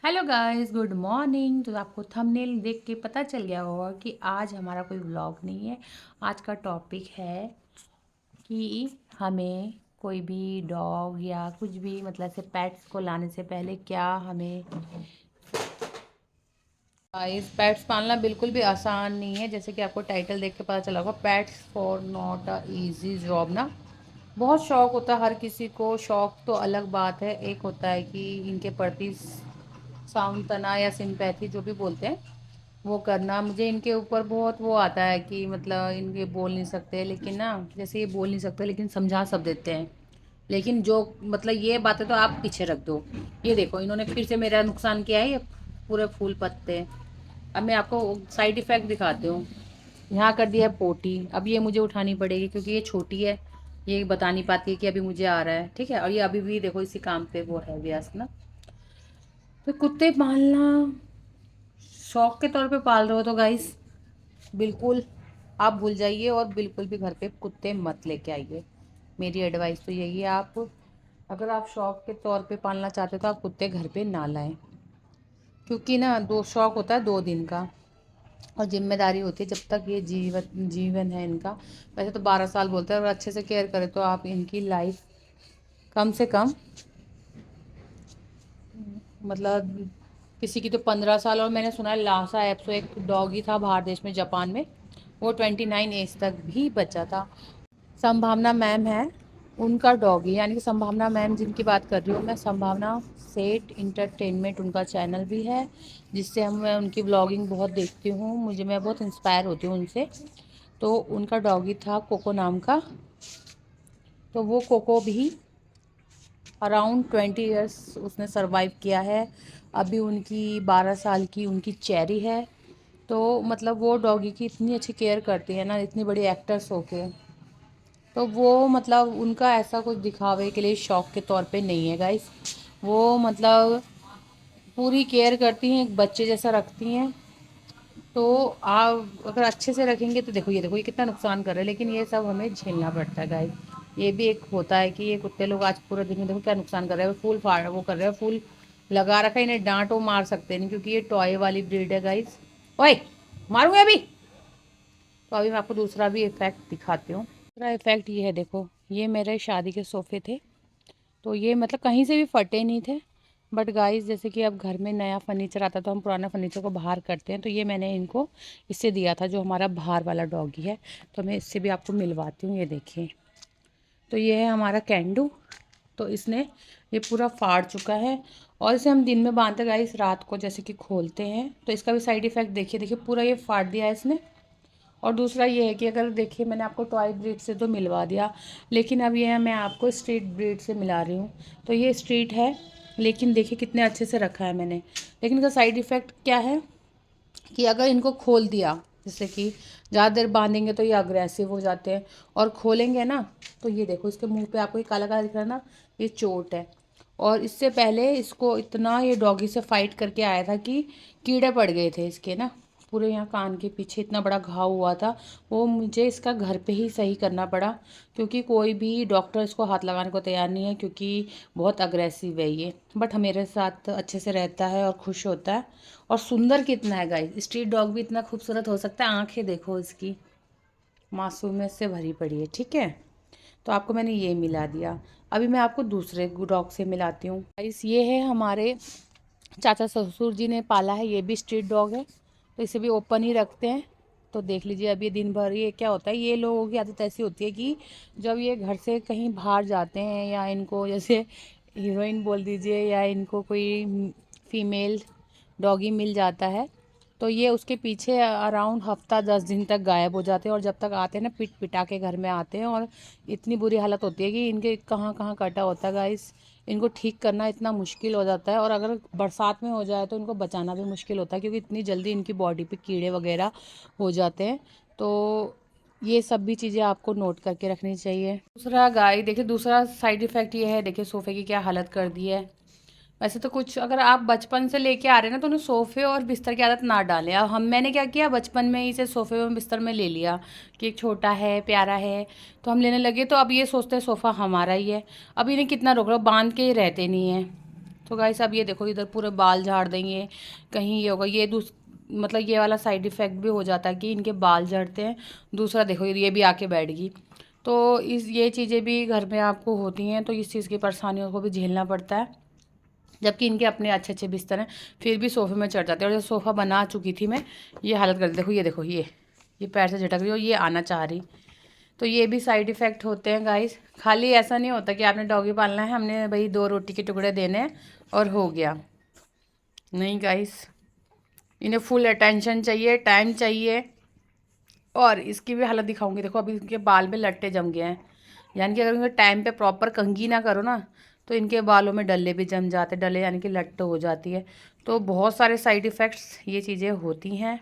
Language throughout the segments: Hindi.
Hello guys, good morning. तो आपको थंबनेल देख के पता चल गया होगा कि आज हमारा कोई व्लॉग नहीं है। आज का टॉपिक है कि हमें कोई भी डॉग या कुछ भी मतलब से पेट्स को लाने से पहले क्या हमें। गाइस, पेट्स पालना बिल्कुल भी आसान नहीं है। जैसे कि आपको टाइटल देख के पता चला होगा, pets for not a easy job ना। बहुत शौक होता है हर किसी को। शौक तो अलग बात है, एक होता है कि इनके प्रति सांत्वना या सिंपैथी जो भी बोलते हैं वो करना। मुझे इनके ऊपर बहुत वो आता है कि मतलब इनके बोल नहीं सकते, लेकिन ना जैसे ये बोल नहीं सकते लेकिन समझा सब देते हैं। लेकिन जो मतलब ये बातें तो आप पीछे रख दो। ये देखो, इन्होंने फिर से मेरा नुकसान किया है। ये पूरे फूल पत्ते। अब मैं आपको साइड इफ़ेक्ट दिखाती हूँ। यहाँ कर दिया है पोटी। अब ये मुझे उठानी पड़ेगी क्योंकि ये छोटी है। ये बता नहीं पाती है कि अभी मुझे आ रहा है, ठीक है। और ये अभी भी देखो इसी काम पे वो है व्यस्त ना। तो कुत्ते पालना शौक के तौर पे पाल रहे हो तो गाइस बिल्कुल आप भूल जाइए और बिल्कुल भी घर पे कुत्ते मत लेके आइए। मेरी एडवाइस तो यही है, आप अगर आप शौक के तौर पे पालना चाहते हो तो आप कुत्ते घर पे ना लाएं। क्योंकि ना दो शौक होता है 2 दिन का, और जिम्मेदारी होती है जब तक ये जीवन जीवन है इनका। वैसे तो 12 साल बोलते हैं, अगर अच्छे से केयर करें तो आप इनकी लाइफ कम से कम मतलब किसी की तो 15 साल। और मैंने सुना है लासा एप्सो एक डॉगी था बाहर देश में, जापान में, वो 29 एज तक भी बचा था। संभावना मैम है उनका डॉगी, यानी कि संभावना मैम जिनकी बात कर रही हूँ मैं, संभावना सेठ इंटरटेनमेंट उनका चैनल भी है, जिससे मैं उनकी व्लॉगिंग बहुत देखती हूँ। मैं बहुत इंस्पायर होती हूँ उनसे। तो उनका डॉगी था कोको नाम का। तो वो कोको भी अराउंड 20 ईयर्स उसने सरवाइव किया है। अभी उनकी 12 साल की उनकी चेरी है। तो मतलब वो डॉगी की इतनी अच्छी केयर करती है ना, इतनी बड़ी एक्टर्स होके। तो वो मतलब उनका ऐसा कुछ दिखावे के लिए शौक के तौर पे नहीं है गाइस। वो मतलब पूरी केयर करती हैं, एक बच्चे जैसा रखती हैं। तो आप अगर अच्छे से रखेंगे तो देखो, ये कितना नुकसान कर रहे हैं, लेकिन ये सब हमें झेलना पड़ता है गाइस। ये भी एक होता है कि ये कुत्ते लोग आज पूरे दिन में देखो क्या नुकसान कर रहे हैं। फूल फाड़ वो कर रहे हैं, फूल लगा रखा है। इन्हें डांटो मार सकते नहीं क्योंकि ये टॉय वाली ब्रीड है गाइस। ओए, मारूंगे अभी। तो अभी मैं आपको दूसरा भी इफेक्ट दिखाती हूँ। दूसरा इफेक्ट ये है, देखो ये मेरे शादी के सोफ़े थे। तो ये मतलब कहीं से भी फटे नहीं थे। बट गाइस, जैसे कि अब घर में नया फर्नीचर आता है तो हम पुराना फर्नीचर को बाहर करते हैं। तो ये मैंने इनको इससे दिया था, जो हमारा बाहर वाला डॉगी है। तो मैं इससे भी आपको मिलवाती हूँ, ये देखिए। तो ये है हमारा कैंडू। तो इसने ये पूरा फाड़ चुका है। और इसे हम दिन में बांधते गाइस, रात को जैसे कि खोलते हैं तो इसका भी साइड इफ़ेक्ट देखिए। देखिए पूरा ये फाड़ दिया है इसने। और दूसरा ये है कि अगर देखिए, मैंने आपको टॉय ब्रीड से तो मिलवा दिया, लेकिन अब ये मैं आपको स्ट्रीट ब्रीड से मिला रही हूँ। तो ये स्ट्रीट है, लेकिन देखिए कितने अच्छे से रखा है मैंने। लेकिन इसका साइड इफ़ेक्ट क्या है कि अगर इनको खोल दिया, जैसे कि ज़्यादा देर बांधेंगे तो ये अग्रेसिव हो जाते हैं। और खोलेंगे ना तो ये देखो इसके मुंह पे आपको ये काला काला दिख रहा है ना, ये चोट है। और इससे पहले इसको इतना ये डॉगी से फाइट करके आया था कि कीड़े पड़ गए थे इसके ना, पूरे यहाँ कान के पीछे इतना बड़ा घाव हुआ था। वो मुझे इसका घर पे ही सही करना पड़ा, क्योंकि कोई भी डॉक्टर इसको हाथ लगाने को तैयार नहीं है, क्योंकि बहुत अग्रेसिव है ये। बट मेरे साथ अच्छे से रहता है और खुश होता है। और सुंदर कितना है गाइस, स्ट्रीट डॉग भी इतना खूबसूरत हो सकता है। आंखें देखो इसकी, मासूमियत से भरी पड़ी है, ठीक है। तो आपको मैंने ये मिला दिया। अभी मैं आपको दूसरे डॉग से मिलाती हूँ गाइस। ये है हमारे चाचा ससुर जी ने पाला है, ये भी स्ट्रीट डॉग है। तो इसे भी ओपन ही रखते हैं। तो देख लीजिए, अब ये दिन भर ये क्या होता है, ये लोगों की आदत ऐसी होती है कि जब ये घर से कहीं बाहर जाते हैं, या इनको जैसे हीरोइन बोल दीजिए, या इनको कोई फीमेल डॉगी मिल जाता है, तो ये उसके पीछे अराउंड हफ्ता 10 दिन तक गायब हो जाते हैं। और जब तक आते हैं ना, पिट पिटा के घर में आते हैं। और इतनी बुरी हालत होती है कि इनके कहाँ कहाँ कटा होता है गाइस। इनको ठीक करना इतना मुश्किल हो जाता है। और अगर बरसात में हो जाए तो इनको बचाना भी मुश्किल होता है, क्योंकि इतनी जल्दी इनकी बॉडी पे कीड़े वगैरह हो जाते हैं। तो ये सब भी चीज़ें आपको नोट करके रखनी चाहिए। दूसरा गाय देखिए, दूसरा साइड इफ़ेक्ट ये है, देखिए सोफ़े की क्या हालत कर दी है। वैसे तो कुछ अगर आप बचपन से लेके आ रहे हैं ना, तो उन्हें सोफ़े और बिस्तर की आदत ना डालें। अब मैंने क्या किया, बचपन में ही इसे सोफ़े और बिस्तर में ले लिया कि एक छोटा है प्यारा है, तो हम लेने लगे। तो अब ये सोचते हैं सोफ़ा हमारा ही है। अब इन्हें कितना रोक लो, बांध के ही रहते नहीं हैं। तो गाइस अब ये देखो इधर पूरे बाल झाड़ देंगे, कहीं ये होगा, ये मतलब ये वाला साइड इफ़ेक्ट भी हो जाता है कि इनके बाल झड़ते हैं। दूसरा देखो ये भी आके बैठ गई। तो ये चीज़ें भी घर में आपको होती हैं, तो इस चीज़ की परेशानियों को भी झेलना पड़ता है। जबकि इनके अपने अच्छे अच्छे बिस्तर हैं, फिर भी सोफे में चढ़ जाते हैं। और जब सोफ़ा बना चुकी थी मैं, ये हालत कर दी। देखो ये देखो, ये पैर से झटक रही और ये आना चाह रही। तो ये भी साइड इफ़ेक्ट होते हैं गाइस। खाली ऐसा नहीं होता कि आपने डॉगी पालना है, हमने भाई 2 रोटी के टुकड़े देने हैं और हो गया। नहीं गाइस, इन्हें फुल अटेंशन चाहिए, टाइम चाहिए। और इसकी भी हालत दिखाऊंगी। देखो अभी इनके बाल में लट्टे जम गए हैं, यानी कि अगर इनके टाइम पे प्रॉपर कंघी ना करो ना, तो इनके बालों में डल्ले भी जम जाते, डल्ले यानी कि लट्ट हो जाती है। तो बहुत सारे साइड इफ़ेक्ट्स ये चीज़ें होती हैं।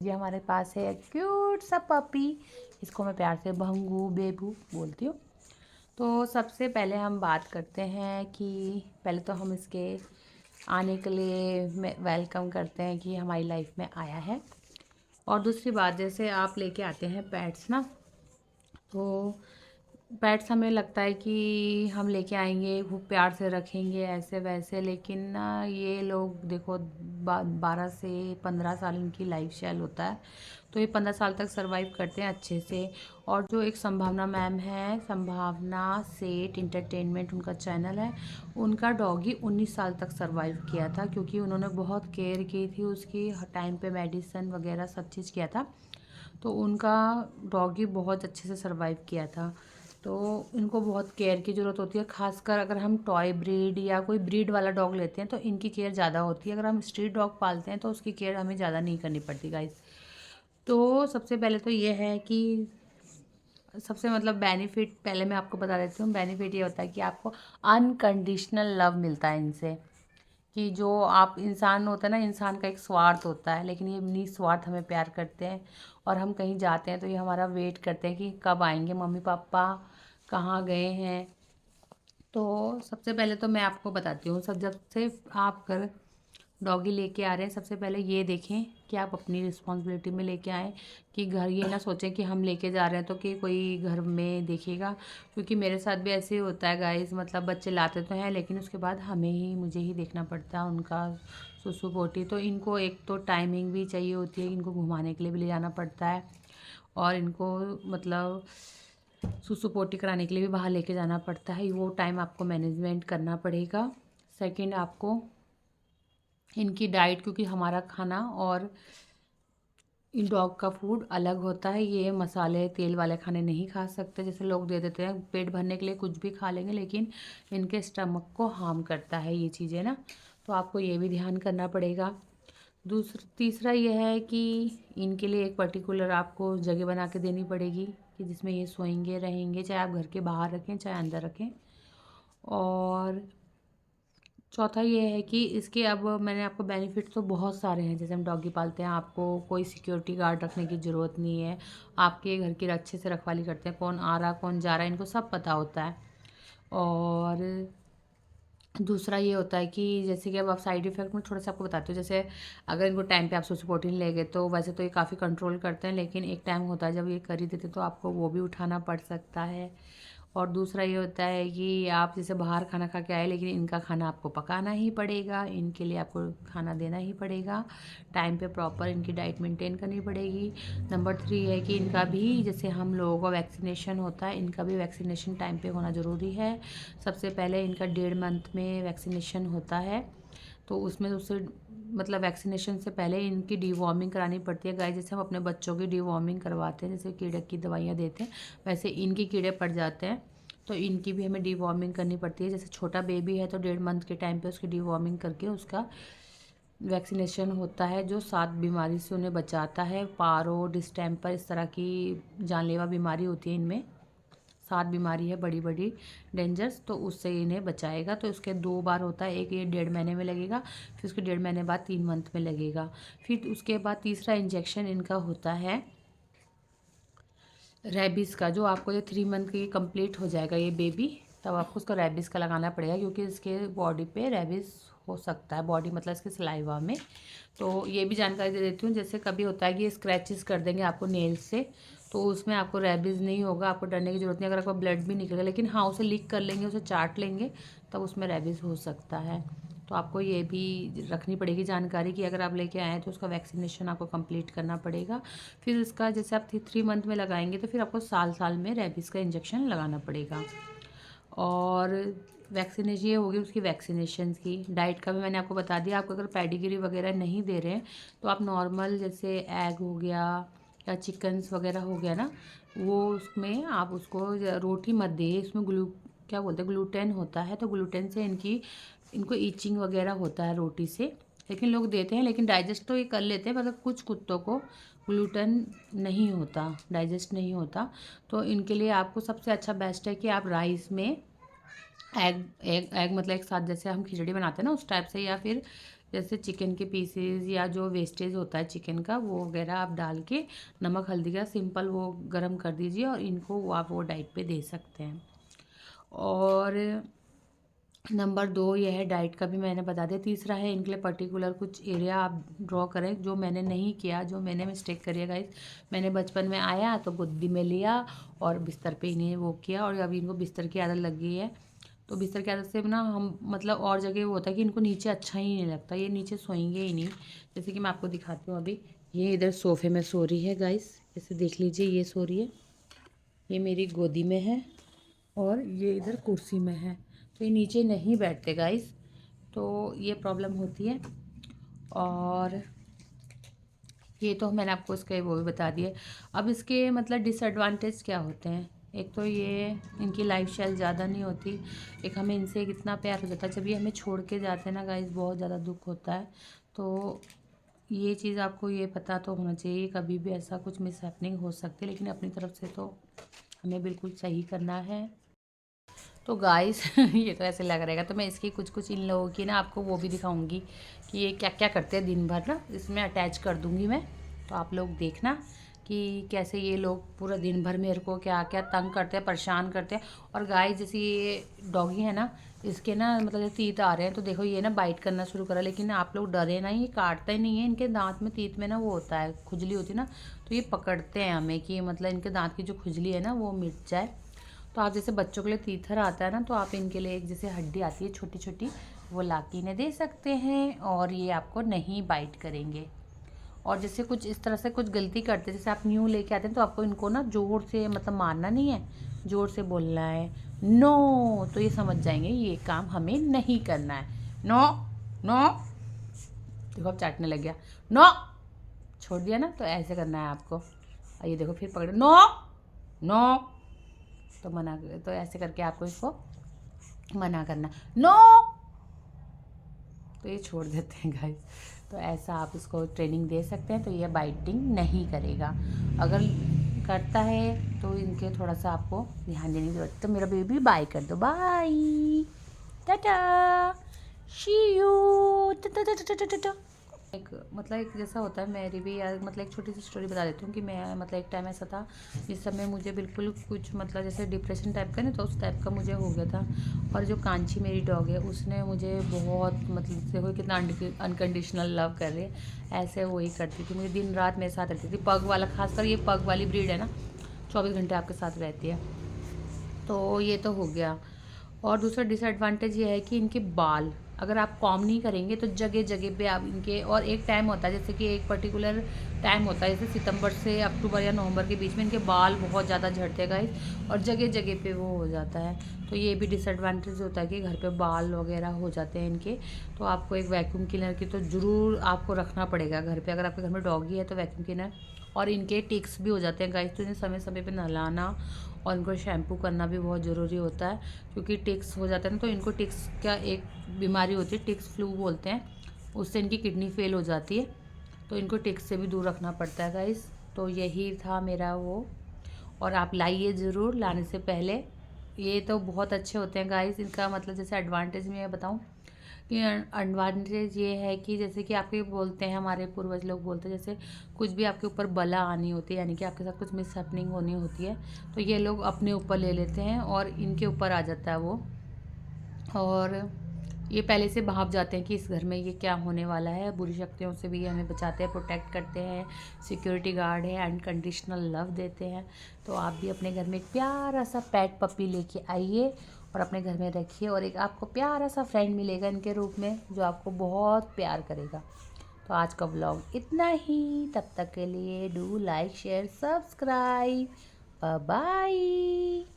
ये हमारे पास है क्यूट सा पपी, इसको मैं प्यार से भंगू बेबू बोलती हूँ। तो सबसे पहले हम बात करते हैं कि पहले तो हम इसके आने के लिए वेलकम करते हैं कि हमारी लाइफ में आया है। और दूसरी बात, जैसे आप लेके आते हैं पेट्स ना, तो पेट्स हमें लगता है कि हम लेके आएंगे, खूब प्यार से रखेंगे ऐसे वैसे, लेकिन ना ये लोग देखो 12 से 15 साल इनकी लाइफ स्टाइल होता है। तो ये 15 साल तक सरवाइव करते हैं अच्छे से। और जो एक संभावना मैम है, संभावना सेठ इंटरटेनमेंट उनका चैनल है, उनका डॉगी 19 साल तक सरवाइव किया था, क्योंकि उन्होंने बहुत केयर की थी उसकी, टाइम पे मेडिसिन वगैरह सब चीज़ किया था। तो उनका डॉगी बहुत अच्छे से सरवाइव किया था। तो इनको बहुत केयर की ज़रूरत होती है, खासकर अगर हम टॉय ब्रीड या कोई ब्रीड वाला डॉग लेते हैं तो इनकी केयर ज़्यादा होती है। अगर हम स्ट्रीट डॉग पालते हैं तो उसकी केयर हमें ज़्यादा नहीं करनी पड़ती गाइस। तो सबसे पहले तो ये है कि सबसे मतलब बेनिफिट पहले मैं आपको बता देती हूँ। बेनिफिट ये होता है कि आपको अनकंडीशनल लव मिलता है इनसे। कि जो आप इंसान होता है ना, इंसान का एक स्वार्थ होता है, लेकिन ये निस्वार्थ हमें प्यार करते हैं। और हम कहीं जाते हैं तो ये हमारा वेट करते हैं कि कब आएंगे, मम्मी पापा कहाँ गए हैं। तो सबसे पहले तो मैं आपको बताती हूँ, सब जब से आप घर डॉगी लेके आ रहे हैं, सबसे पहले ये देखें कि आप अपनी रिस्पॉन्सिबिलिटी में लेके आएँ। कि घर ये ना सोचें कि हम लेके जा रहे हैं तो कि कोई घर में देखेगा। क्योंकि मेरे साथ भी ऐसे ही होता है गाइस, मतलब बच्चे लाते तो हैं लेकिन उसके बाद मुझे ही देखना पड़ता है उनका सुसु पोटी। तो इनको एक तो टाइमिंग भी चाहिए होती है, इनको घुमाने के लिए भी ले जाना पड़ता है, और इनको मतलब सुसु पोटी कराने के लिए भी बाहर लेके जाना पड़ता है। वो टाइम आपको मैनेजमेंट करना पड़ेगा। सेकंड, आपको इनकी डाइट, क्योंकि हमारा खाना और इन डॉग का फूड अलग होता है। ये मसाले तेल वाले खाने नहीं खा सकते, जैसे लोग दे देते हैं पेट भरने के लिए कुछ भी खा लेंगे, लेकिन इनके स्टमक को हार्म करता है ये चीज़ें ना। तो आपको ये भी ध्यान करना पड़ेगा। तीसरा ये है कि इनके लिए एक पर्टिकुलर आपको जगह बना के देनी पड़ेगी कि जिसमें ये सोएंगे रहेंगे, चाहे आप घर के बाहर रखें चाहे अंदर रखें। और चौथा ये है कि इसके, अब मैंने आपको बेनिफिट तो बहुत सारे हैं। जैसे हम डॉगी पालते हैं, आपको कोई सिक्योरिटी गार्ड रखने की ज़रूरत नहीं है। आपके घर की अच्छे से रखवाली करते हैं, कौन आ रहा कौन जा रहा है इनको सब पता होता है। और दूसरा ये होता है कि जैसे कि अब आप साइड इफ़ेक्ट में थोड़ा सा आपको बताती हूँ। जैसे अगर इनको टाइम पे आप सुसुपोटिन ले गए तो वैसे तो ये काफ़ी कंट्रोल करते हैं, लेकिन एक टाइम होता है जब ये कर ही देते तो आपको वो भी उठाना पड़ सकता है। और दूसरा ये होता है कि आप जैसे बाहर खाना खा के आए, लेकिन इनका खाना आपको पकाना ही पड़ेगा, इनके लिए आपको खाना देना ही पड़ेगा, टाइम पे प्रॉपर इनकी डाइट मेंटेन करनी पड़ेगी। नंबर 3 है कि इनका भी जैसे हम लोगों का वैक्सीनेशन होता है, इनका भी वैक्सीनेशन टाइम पे होना ज़रूरी है। सबसे पहले इनका 1.5 मंथ में वैक्सीनेशन होता है, तो उसमें उससे मतलब वैक्सीनेशन से पहले इनकी डीवॉर्मिंग करानी पड़ती है गाइस। जैसे हम अपने बच्चों की डीवॉर्मिंग करवाते हैं, जैसे कीड़े की दवाइयाँ देते हैं, वैसे इनके कीड़े पड़ जाते हैं तो इनकी भी हमें डीवॉर्मिंग करनी पड़ती है। जैसे छोटा बेबी है तो 1.5 मंथ के टाइम पे उसकी डीवॉर्मिंग करके उसका वैक्सीनेशन होता है, जो 7 बीमारी से उन्हें बचाता है। पारो, डिस्टेम्पर, इस तरह की जानलेवा बीमारी होती है इनमें। 7 बीमारी है बड़ी बड़ी डेंजर्स, तो उससे इन्हें बचाएगा। तो उसके 2 बार होता है, एक ये 1.5 महीने में लगेगा, फिर उसके 1.5 महीने बाद 3 मंथ में लगेगा। फिर उसके बाद तीसरा इंजेक्शन इनका होता है रेबीज़ का, जो आपको जब 3 मंथ की कंप्लीट हो जाएगा ये बेबी, तब आपको उसका रेबीज़ का लगाना पड़ेगा, क्योंकि इसके बॉडी पे रेबीज़ हो सकता है, बॉडी मतलब इसके सलाइवा में। तो ये भी जानकारी दे देती हूँ। जैसे कभी होता है कि ये स्क्रैचेस कर देंगे आपको नेल्स से, तो उसमें आपको रेबीज़ नहीं होगा, आपको डरने की ज़रूरत नहीं। अगर आपका ब्लड भी निकलेगा, लेकिन हाँ उसे लीक कर लेंगे, उसे चाट लेंगे तब उसमें रेबीज़ हो सकता है। तो आपको ये भी रखनी पड़ेगी जानकारी कि अगर आप लेके आए हैं तो उसका वैक्सीनेशन आपको कंप्लीट करना पड़ेगा। फिर उसका जैसे आप 3 मंथ में लगाएंगे तो फिर आपको साल साल में रेबीज़ का इंजेक्शन लगाना पड़ेगा। और वैक्सीनेशन ये होगी उसकी वैक्सीनेशन की। डाइट का भी मैंने आपको बता दिया। आपको अगर पेडिग्री वगैरह नहीं दे रहे हैं तो आप नॉर्मल जैसे एग हो गया या चिकन्स वगैरह हो गया ना, वो उसमें आप उसको रोटी मत दिए। इसमें क्या बोलते हैं, ग्लूटेन होता है, तो ग्लूटेन से इनको ईचिंग वगैरह होता है रोटी से। लेकिन लोग देते हैं, लेकिन डाइजेस्ट तो ये कर लेते हैं, मतलब कुछ कुत्तों को ग्लूटेन नहीं होता, डाइजेस्ट नहीं होता। तो इनके लिए आपको सबसे अच्छा बेस्ट है कि आप राइस में एग मतलब एक साथ जैसे हम खिचड़ी बनाते हैं ना उस टाइप से, या फिर जैसे चिकन के पीसेस या जो वेस्टेज होता है चिकन का वो वगैरह आप डाल के नमक हल्दी का सिंपल वो गरम कर दीजिए और इनको आप वो डाइट पे दे सकते हैं। और नंबर 2 ये है, डाइट का भी मैंने बता दिया। तीसरा है, इनके लिए पर्टिकुलर कुछ एरिया आप ड्रॉ करें, जो मैंने नहीं किया, जो मैंने मिस्टेक करी है गाइस। मैंने बचपन में आया तो गोदी में लिया और बिस्तर पे इन्हें वो किया, और अभी इनको बिस्तर की आदत लग गई है। तो बिस्तर की आदत से ना हम मतलब और जगह वो होता है कि इनको नीचे अच्छा ही नहीं लगता, ये नीचे सोएंगे ही नहीं। जैसे कि मैं आपको दिखाती हूँ, अभी ये इधर सोफ़े में सो रही है गाइस, जैसे देख लीजिए ये सो रही है, ये मेरी गोदी में है और ये इधर कुर्सी में है। तो ये नीचे नहीं बैठते गाइस, तो ये प्रॉब्लम होती है। और ये तो मैंने आपको इसके वो भी बता दिए। अब इसके मतलब डिसएडवांटेज क्या होते हैं। एक तो ये इनकी लाइफ स्टाइल ज़्यादा नहीं होती। एक हमें इनसे एक इतना प्यार हो जाता है, जब ये हमें छोड़ के जाते हैं ना गाइस, बहुत ज़्यादा दुख होता है। तो ये चीज़ आपको ये पता तो होना चाहिए, कभी भी ऐसा कुछ मिसहैपनिंग हो सकती है, लेकिन अपनी तरफ से तो हमें बिल्कुल सही करना है। तो गाइस ये तो ऐसे लग रहेगा, तो मैं इसकी कुछ कुछ इन लोगों की ना आपको वो भी दिखाऊंगी कि ये क्या क्या करते हैं दिन भर ना, इसमें अटैच कर दूंगी मैं। तो आप लोग देखना कि कैसे ये लोग पूरा दिन भर मेरे को क्या क्या तंग करते हैं, परेशान करते हैं। और गाइस जैसे ये डॉगी है ना, इसके ना मतलब जैसे तीत आ रहे हैं, तो देखो ये ना बाइट करना शुरू करा, लेकिन आप लोग डरे ना, ये काटता ही नहीं है। इनके दांत में तीत में ना वो होता है, खुजली होती है ना, तो ये पकड़ते हैं हमें कि मतलब इनके दांत की जो खुजली है ना वो मिट जाए। तो आप जैसे बच्चों के लिए तीथर आता है ना, तो आप इनके लिए एक जैसे हड्डी आती है छोटी छोटी, वो ला के इन्हें दे सकते हैं और ये आपको नहीं बाइट करेंगे। और जैसे कुछ इस तरह से कुछ गलती करते हैं, जैसे आप न्यू लेके आते हैं, तो आपको इनको ना ज़ोर से मतलब मारना नहीं है, ज़ोर से बोलना है नो, तो ये समझ जाएंगे ये काम हमें नहीं करना है। नो नो, देखो अब चाटने लग गया, नो, छोड़ दिया ना, तो ऐसे करना है आपको। ये देखो फिर पकड़े, नो नो, तो मना, तो ऐसे करके आपको इसको मना करना, नो, तो ये छोड़ देते हैं गाइस। तो ऐसा आप इसको ट्रेनिंग दे सकते हैं, तो ये बाइटिंग नहीं करेगा। अगर करता है तो इनके थोड़ा सा आपको ध्यान देने की जरूरत है। तो मेरा बेबी बाय कर दो, बाय, टाटा, शी यू, एक मतलब एक जैसा होता है मेरी भी यार, मतलब एक छोटी सी स्टोरी बता देती हूँ कि मैं मतलब एक टाइम ऐसा था जिस समय मुझे बिल्कुल कुछ मतलब जैसे डिप्रेशन टाइप का, नहीं तो उस टाइप का मुझे हो गया था। और जो कांची मेरी डॉग है उसने मुझे बहुत मतलब देखो कितना अनकंडीशनल लव कर रही है, ऐसे वही करती थी, मुझे दिन रात मेरे साथ रहती थी। पग वाला, खासकर ये पग वाली ब्रीड है ना, 24 घंटे आपके साथ रहती है। तो ये तो हो गया। और दूसरा डिसएडवांटेज ये है कि इनके बाल अगर आप कॉम नहीं करेंगे तो जगह जगह पे आप इनके, और एक टाइम होता है जैसे कि एक पर्टिकुलर टाइम होता है जैसे सितंबर से अक्टूबर या नवंबर के बीच में इनके बाल बहुत ज़्यादा झड़ते हैं गाइस, और जगह जगह पे वो हो जाता है। तो ये भी डिसएडवांटेज होता है कि घर पे बाल वगैरह हो जाते हैं इनके। तो आपको एक वैक्यूम क्लीनर की तो ज़रूर आपको रखना पड़ेगा घर पे, अगर आपके घर में डॉगी है तो वैक्यूम क्लीनर। और इनके टिक्स भी हो जाते हैं गाइस, तो इन्हें समय समय पे नहलाना और इनको शैम्पू करना भी बहुत ज़रूरी होता है, क्योंकि टिक्स हो जाता है ना, तो इनको टिक्स क्या एक बीमारी होती है, टिक्स फ्लू बोलते हैं, उससे इनकी किडनी फेल हो जाती है। तो इनको टिक्स से भी दूर रखना पड़ता है गाइस। तो यही था मेरा वो, और आप लाइए ज़रूर लाने से पहले। ये तो बहुत अच्छे होते हैं गाइस, इनका मतलब जैसे एडवांटेज मैं बताऊँ कि एडवांटेज ये है कि जैसे कि आपके बोलते हैं हमारे पूर्वज लोग बोलते हैं, जैसे कुछ भी आपके ऊपर बला आनी होती है, यानी कि आपके साथ कुछ मिसहैपनिंग होनी होती है, तो ये लोग अपने ऊपर ले लेते हैं और इनके ऊपर आ जाता है वो। और ये पहले से भाप जाते हैं कि इस घर में ये क्या होने वाला है, बुरी शक्तियों से भी ये हमें बचाते हैं, प्रोटेक्ट करते हैं, सिक्योरिटी गार्ड है, अनकंडीशनल लव देते हैं। तो आप भी अपने घर में एक प्यारा सा पेट पपी लेके आइए और अपने घर में रखिए, और एक आपको प्यारा सा फ्रेंड मिलेगा इनके रूप में जो आपको बहुत प्यार करेगा। तो आज का व्लॉग इतना ही, तब तक के लिए do like share subscribe, bye bye.